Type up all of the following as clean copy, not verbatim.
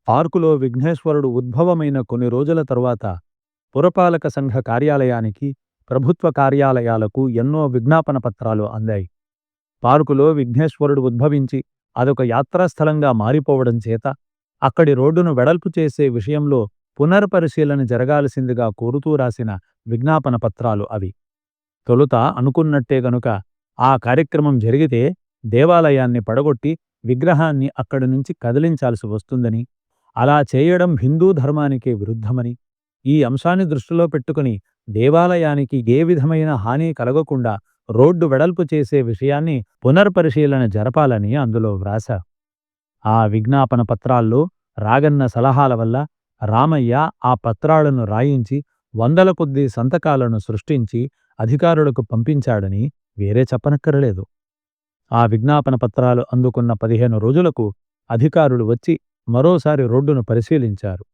పార్కులో విఘ్నేశ్వరుడు ఉద్భవమైన కొన్ని రోజుల తరువాత పురపాలక సంఘ కార్యాలయానికి, ప్రభుత్వ కార్యాలయాలకు ఎన్నో విజ్ఞాపన పత్రాలు అందాయి. పార్కులో విఘ్నేశ్వరుడు ఉద్భవించి అదొక యాత్రాస్థలంగా మారిపోవడం చేత అక్కడి రోడ్డును వెడల్పు చేసే విషయంలో పునర్పరిశీలన జరగాల్సిందిగా కోరుతూ రాసిన విజ్ఞాపన పత్రాలు అవి. తొలుత అనుకున్నట్టే గనుక ఆ కార్యక్రమం జరిగితే దేవాలయాన్ని పడగొట్టి విగ్రహాన్ని అక్కడి నుంచి కదిలించాల్సి వస్తుందని, అలా చేయడం హిందూ ధర్మానికే విరుద్ధమని, ఈ అంశాన్ని దృష్టిలో పెట్టుకుని దేవాలయానికి ఏ విధమైన హాని కలగకుండా రోడ్డు వెడల్పు చేసే విషయాన్ని పునర్పరిశీలన జరపాలని అందులో వ్రాశారు. ఆ విజ్ఞాపన పత్రాల్లో రాగన్న సలహాల వల్ల రామయ్య ఆ పత్రాలను రాయించి వందల కొద్దీ సంతకాలను సృష్టించి అధికారులకు పంపించాడని వేరే చెప్పనక్కరలేదు. ఆ విజ్ఞాపన పత్రాలు అందుకున్న 15 రోజులకు అధికారులు వచ్చి మరోసారి రోడ్డును పరిశీలించారు.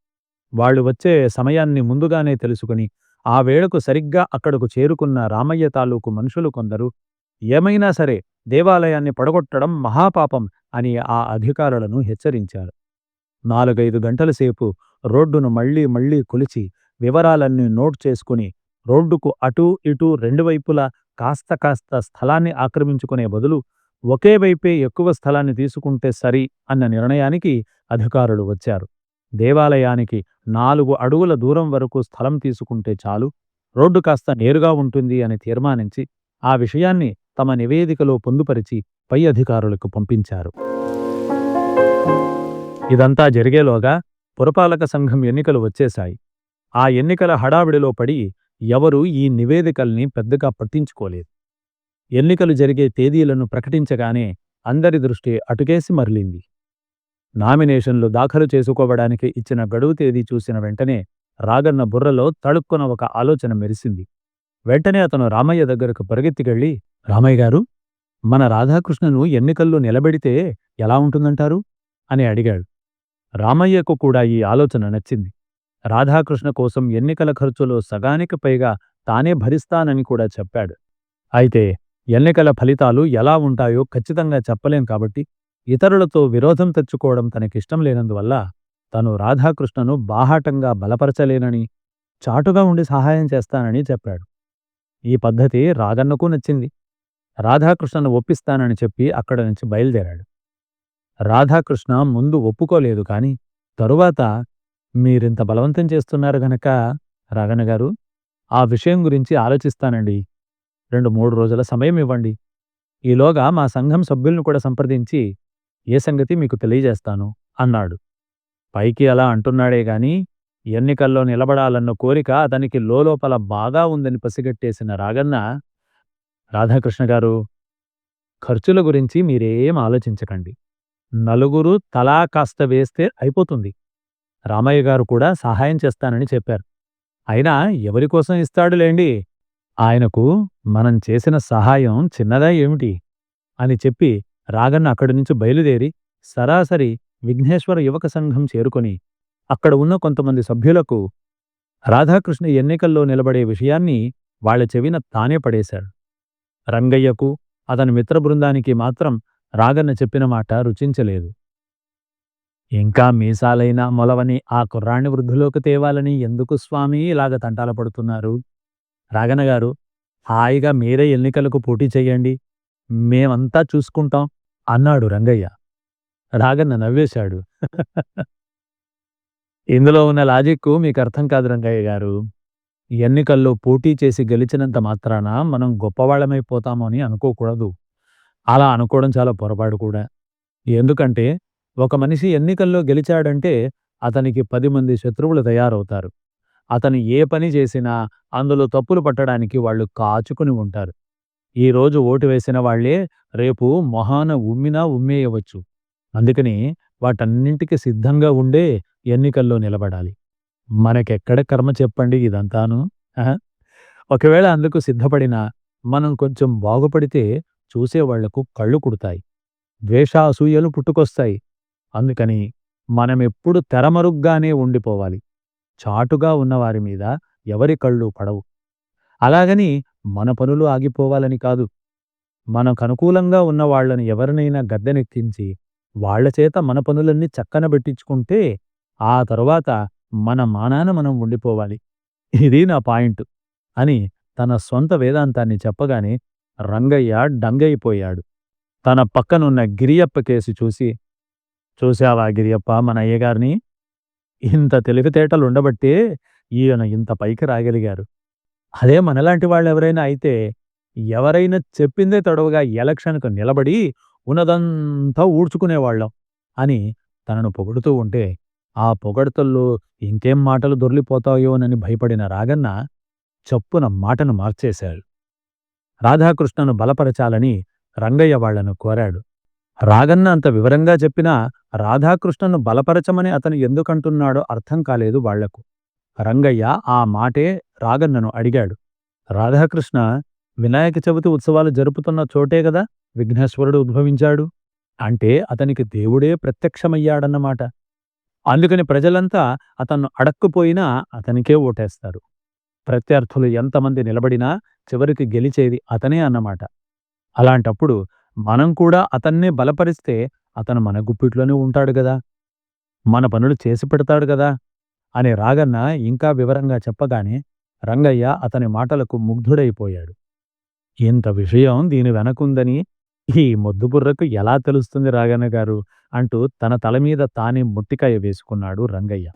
వాళ్లు వచ్చే సమయాన్ని ముందుగానే తెలుసుకుని ఆ వేళకు సరిగ్గా అక్కడకు చేరుకున్న రామయ్య తాలూకు మనుషులు కొందరు ఏమైనా సరే దేవాలయాన్ని పడగొట్టడం మహాపాపం అని ఆ అధికారులను హెచ్చరించారు. 4-5 గంటల సేపు రోడ్డును మళ్లీ మళ్లీ కొలిచి వివరాలన్నీ నోట్ చేసుకుని రోడ్డుకు అటూ ఇటూ రెండు వైపులా కాస్త కాస్త స్థలాన్ని ఆక్రమించుకునే బదులు ఒకే వైపే ఎక్కువ స్థలాన్ని తీసుకుంటే సరి అన్న నిర్ణయానికి అధికారులు వచ్చారు. దేవాలయానికి 4 అడుగుల దూరం వరకు స్థలం తీసుకుంటే చాలు, రోడ్డు కాస్త నేరుగా ఉంటుంది అని తీర్మానించి ఆ విషయాన్ని తమ నివేదికలో పొందుపరిచి పై అధికారులకు పంపించారు. ఇదంతా జరిగేలోగా పురపాలక సంఘం ఎన్నికలు వచ్చేశాయి. ఆ ఎన్నికల హడావిడిలో పడి ఎవరూ ఈ నివేదికల్ని పెద్దగా పట్టించుకోలేదు. ఎన్నికలు జరిగే తేదీలను ప్రకటించగానే అందరి దృష్టి అటుకేసి మరలింది. నామినేషన్లు దాఖలు చేసుకోవడానికి ఇచ్చిన గడువు తేదీ చూసిన వెంటనే రాగన్న బుర్రలో తళుక్కున ఒక ఆలోచన మెరిసింది. వెంటనే అతను రామయ్య దగ్గరకు పరిగెత్తికెళ్ళి, రామయ్య గారు, మన రాధాకృష్ణను ఎన్నికల్లో నిలబెడితే ఎలా ఉంటుందంటారు అని అడిగాడు. రామయ్యకు కూడా ఈ ఆలోచన నచ్చింది. రాధాకృష్ణ కోసం ఎన్నికల ఖర్చులో సగానికి పైగా తానే భరిస్తానని కూడా చెప్పాడు. అయితే ఎన్నికల ఫలితాలు ఎలా ఉంటాయో ఖచ్చితంగా చెప్పలేం కాబట్టి ఇతరులతో విరోధం తెచ్చుకోవడం తనకిష్టం లేనందువల్ల తను రాధాకృష్ణను బాహాటంగా బలపరచలేనని, చాటుగా ఉండి సహాయం చేస్తానని చెప్పాడు. ఈ పద్ధతి రాగన్నకు నచ్చింది. రాధాకృష్ణను ఒప్పిస్తానని చెప్పి అక్కడి నుంచి బయలుదేరాడు. రాధాకృష్ణ ముందు ఒప్పుకోలేదు కాని తరువాత, మీరింత బలవంతం చేస్తున్నారు గనక రాగన్నగారు, ఆ విషయం గురించి ఆలోచిస్తానండి. 2-3 రోజుల సమయం ఇవ్వండి. ఈలోగా మా సంఘం సభ్యులను కూడా సంప్రదించి ఏ సంగతి మీకు తెలియజేస్తాను అన్నాడు. పైకి అలా అంటున్నాడే గాని ఎన్నికల్లో నిలబడాలన్న కోరిక అతనికి లోలోపల బాగా ఉందని పసిగట్టేసిన రాగన్న, రాధాకృష్ణ గారు, ఖర్చుల గురించి మీరేం ఆలోచించకండి. నలుగురు తలా కాస్త వేస్తే అయిపోతుంది. రామయ్య గారు కూడా సహాయం చేస్తానని చెప్పారు. అయినా ఎవరికోసం ఇస్తాడులేండి, ఆయనకు మనం చేసిన సహాయం చిన్నదా ఏమిటి అని చెప్పి రాగన్న అక్కడి నుంచి బయలుదేరి సరాసరి విఘ్నేశ్వర యువక సంఘం చేరుకొని అక్కడ ఉన్న కొంతమంది సభ్యులకు రాధాకృష్ణ ఎన్నికల్లో నిలబడే విషయాన్ని వాళ్ల చెవిన తానే పడేశాడు. రంగయ్యకు, అతని మిత్ర బృందానికి మాత్రం రాగన్న చెప్పిన మాట రుచించలేదు. ఇంకా మీసాలైనా మొలవని ఆ కుర్రాణ్ణి వృద్ధిలోకి తేవాలని ఎందుకు స్వామి ఇలాగ తంటాల పడుతున్నారు? రాగన్నగారు, హాయిగా మీరే ఎన్నికలకు పోటీ చెయ్యండి, మేమంతా చూసుకుంటాం అన్నాడు రంగయ్య. రాగన్న నవ్వేశాడు. ఇందులో ఉన్న లాజిక్కు మీకు అర్థం కాదు రంగయ్య గారు. ఎన్నికల్లో పోటీ చేసి గెలిచినంత మాత్రాన మనం గొప్పవాళ్లమైపోతాము అని అనుకోకూడదు. అలా అనుకోవడం చాలా పొరపాటు కూడా. ఎందుకంటే ఒక మనిషి ఎన్నికల్లో గెలిచాడంటే అతనికి 10 మంది శత్రువులు తయారవుతారు. అతను ఏ పని చేసినా అందులో తప్పులు పట్టడానికి వాళ్ళు కాచుకుని ఉంటారు. ఈరోజు ఓటు వేసిన వాళ్లే రేపు మొహాన ఉమ్మినా ఉమ్మేయవచ్చు. అందుకని వాటన్నింటికి సిద్ధంగా ఉండే ఎన్నికల్లో నిలబడాలి. మనకెక్కడ కర్మ చెప్పండి ఇదంతాను. ఒకవేళ అందుకు సిద్ధపడినా మనం కొంచెం బాగుపడితే చూసేవాళ్లకు కళ్ళు కుడతాయి, ద్వేషాసూయలు పుట్టుకొస్తాయి. అందుకని మనమెప్పుడు తెరమరుగ్గానే ఉండిపోవాలి. చాటుగా ఉన్నవారి మీద ఎవరి కళ్ళు పడవు. అలాగని మన పనులు ఆగిపోవాలని కాదు. మనకనుకూలంగా ఉన్న వాళ్లను ఎవరినైనా గద్దెనెక్కించి వాళ్లచేత మన పనులన్నీ చక్కనబెట్టించుకుంటే ఆ తరువాత మన మానాన మనం ఉండిపోవాలి. ఇది నా పాయింట్ అని తన సొంత వేదాంతాన్ని చెప్పగానే రంగయ్య డంగయిపోయాడు. తన పక్కనున్న గిరియప్ప కేసి చూసి, చూశావా గిరియప్ప మన అయ్యగారిని? ఇంత తెలివితేటలుండబట్టే ఈయన ఇంత పైకి రాగలిగారు. అదే మనలాంటి వాళ్ళెవరైనా అయితే, ఎవరైనా చెప్పిందే తడవుగా ఎలక్షన్‌కు నిలబడి ఉన్నదంతా ఊడ్చుకునేవాళ్ళం అని తనను పొగుడుతూ ఉంటే, ఆ పొగడ్తల్లో ఇంకేం మాటలు దొర్లిపోతాయోనని భయపడిన రాగన్న చప్పున మాటను మార్చేశాడు. రాధాకృష్ణను బలపరచాలని రంగయ్య వాళ్ళను కోరాడు. రాగన్న అంత వివరంగా చెప్పినా రాధాకృష్ణను బలపరచమని అతను ఎందుకంటున్నాడో అర్థం కాలేదు వాళ్లకు. రంగయ్య ఆ మాటే రాగన్నను అడిగాడు. రాధాకృష్ణ, వినాయక చవితి ఉత్సవాలు జరుపుతున్న చోటే గదా విఘ్నేశ్వరుడు ఉద్భవించాడు. అంటే అతనికి దేవుడే ప్రత్యక్షమయ్యాడన్నమాట. అందుకని ప్రజలంతా అతన్ను అడక్కుపోయినా అతనికే ఓటేస్తారు. ప్రత్యర్థులు ఎంతమంది నిలబడినా చివరికి గెలిచేది అతనే అన్నమాట. అలాంటప్పుడు మనం కూడా అతన్నే బలపరిస్తే అతను మన గుప్పిట్లోనే ఉంటాడు గదా! మన పనులు చేసి పెడతాడు గదా! అని రాగన్న ఇంకా వివరంగా చెప్పగానే రంగయ్య అతని మాటలకు ముగ్ధుడైపోయాడు. ఇంత విషయం దీని వెనకుందని ఈ మొద్దుబుర్రకు ఎలా తెలుస్తుంది రాగన్న గారు అంటూ తన తల మీద తానే మొట్టికాయ వేసుకున్నాడు రంగయ్య.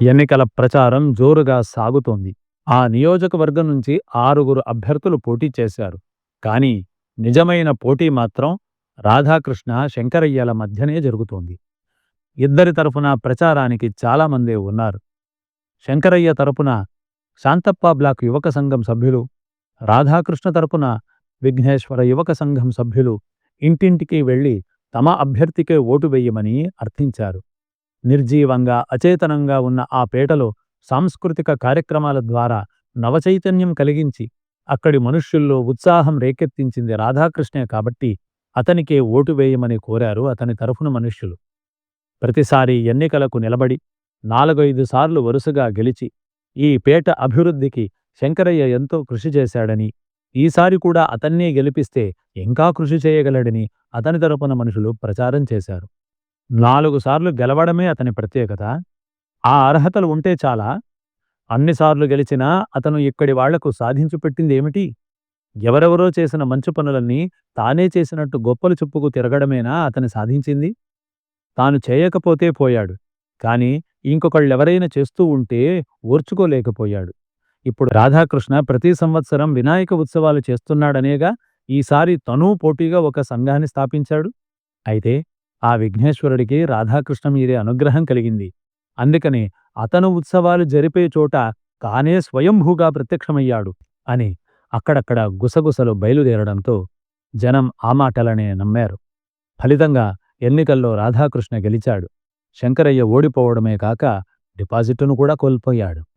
ఎన్నికల ప్రచారం జోరుగా సాగుతోంది. ఆ నియోజకవర్గం నుంచి 6 అభ్యర్థులు పోటీ చేశారు. కానీ నిజమైన పోటీ మాత్రం రాధాకృష్ణ, శంకరయ్యల మధ్యనే జరుగుతోంది. ఇద్దరి తరఫున ప్రచారానికి చాలామందే ఉన్నారు. శంకరయ్య తరపున శాంతప్ప బ్లాక్ యువక సంఘం సభ్యులు, రాధాకృష్ణ తరపున విఘ్నేశ్వర యువక సంఘం సభ్యులు ఇంటింటికి వెళ్లి తమ అభ్యర్థికే ఓటు వెయ్యమని అర్థించారు. నిర్జీవంగా, అచేతనంగా ఉన్న ఆ పేటలో సాంస్కృతిక కార్యక్రమాల ద్వారా నవచైతన్యం కలిగించి అక్కడి మనుష్యుల్లో ఉత్సాహం రేకెత్తించింది రాధాకృష్ణే కాబట్టి అతనికే ఓటు వేయమని కోరారు అతని తరఫున మనుష్యులు. ప్రతిసారి ఎన్నికలకు నిలబడి 4-5 సార్లు వరుసగా గెలిచి ఈ పేట అభివృద్ధికి శంకరయ్య ఎంతో కృషి చేశాడని, ఈసారి కూడా అతన్నే గెలిపిస్తే ఇంకా కృషి చేయగలడని అతని తరపున మనుషులు ప్రచారం చేశారు. 4 సార్లు గెలవడమే అతని ప్రత్యేకత. ఆ అర్హతలు ఉంటే చాలా. అన్నిసార్లు గెలిచినా అతను ఇక్కడి వాళ్లకు సాధించి పెట్టిందేమిటి? ఎవరెవరో చేసిన మంచి పనులన్నీ తానే చేసినట్టు గొప్పలు చెప్పుకు తిరగడమేనా అతను సాధించింది? తాను చేయకపోతే పోయాడు. కాని ఇంకొకళ్ళెవరైనా చేస్తూ ఉంటే ఓర్చుకోలేకపోయాడు. ఇప్పుడు రాధాకృష్ణ ప్రతి సంవత్సరం వినాయక ఉత్సవాలు చేస్తున్నాడనేగా ఈసారి తనూ పోటీగా ఒక సంఘాన్ని స్థాపించాడు. అయితే ఆ విఘ్నేశ్వరుడికి రాధాకృష్ణ మీదే అనుగ్రహం కలిగింది. అందుకని అతను ఉత్సవాలు జరిపే చోట తానే స్వయంభూగా ప్రత్యక్షమయ్యాడు అని అక్కడక్కడ గుసగుసలు బయలుదేరడంతో జనం ఆ మాటలనే నమ్మారు. ఫలితంగా ఎన్నికల్లో రాధాకృష్ణ గెలిచాడు. శంకరయ్య ఓడిపోవడమే కాక డిపాజిటును కూడా కోల్పోయాడు.